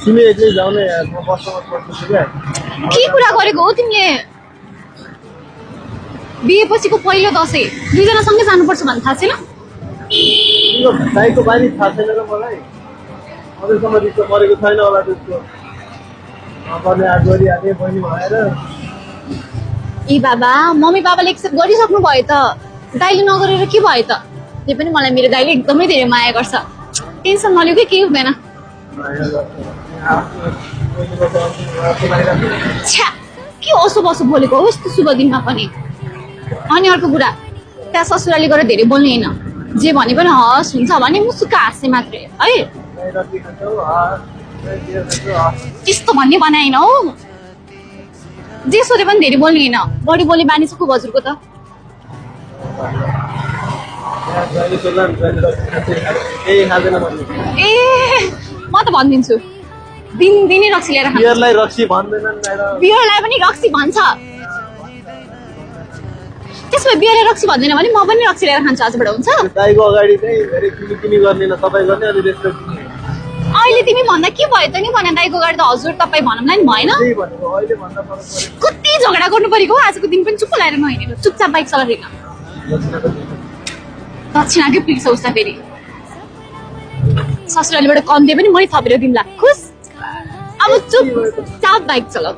तिमी एक्लै जाऊ न यार, म बसमा बस्छु क्या। के कुरा गरेको हो तिमीले? बिहेपछिको पहिलो दसैँ दुईजना सँगै जानुपर्छ भन्ने थाहा छैन? तिम्रो दाइको बानी थाहा छैन र मलाई। अझैसम्म रिस परेको छैन होला त्यसको। नपर्ने आग गरिहाले बहिनी भएर। ए बाबा, मम्मी बाबाले एक्सेप्ट गरिसक्नु भयो त, दाइले नगरेर के भयो त? त्यो पनि मलाई मेरो दाइले एकदमै धेरै माया गर्छ, टेन्सन नलिऊ कि केही हुँदैन। छ्या, के असो बसो बोलेको हो यस्तो शुभ दिनमा पनि? अनि अर्को कुरा, त्यहाँ ससुराली गएर धेरै बोल्ने होइन, जे भने पनि हस् हुन्छ भने मुसुक्क हाँस्ने मात्रै है। त्यस्तो भन्ने बनाएन हौ, जे सोधे पनि धेरै बोल्ने होइन, बढी बोल्ने बानी छ खुब हजुरको त। ए म त भनिदिन्छु, दिनदिनै रक्सी लिएर खान्छ। बियरलाई रक्सी भन्दैनन् म्याडम। बियरलाई पनि रक्सी भन्छ। त्यसो भए बियरलाई रक्सी भन्दैन भने म पनि रक्सी लिएर खान्छु आजबाट, हुन्छ? दाइको अगाडि चाहिँ धेरै किनी गर्ने न, तपाईँ गर्ने अनि रेस्पेक्ट दिने। अहिले तिमी भन्दा के भयो त नि? भने दाइको गाडी त हजुर तपाईँ भनौँला नि, भएन? त्यही भनेको, अहिले भन्दा फरक परेको। कति झगडा गर्नु परेको हो आजको दिन पनि, चुप्प लगाएर नहिँडेर चुपचाप बाइक चलाएर दक्षिणाकै पुग्छ उसलाई फेरि ससुरालीबाट कम दिए पनि मै थपेर दिउँला, खुस? अब चुपचाप बाइक चलाऊ।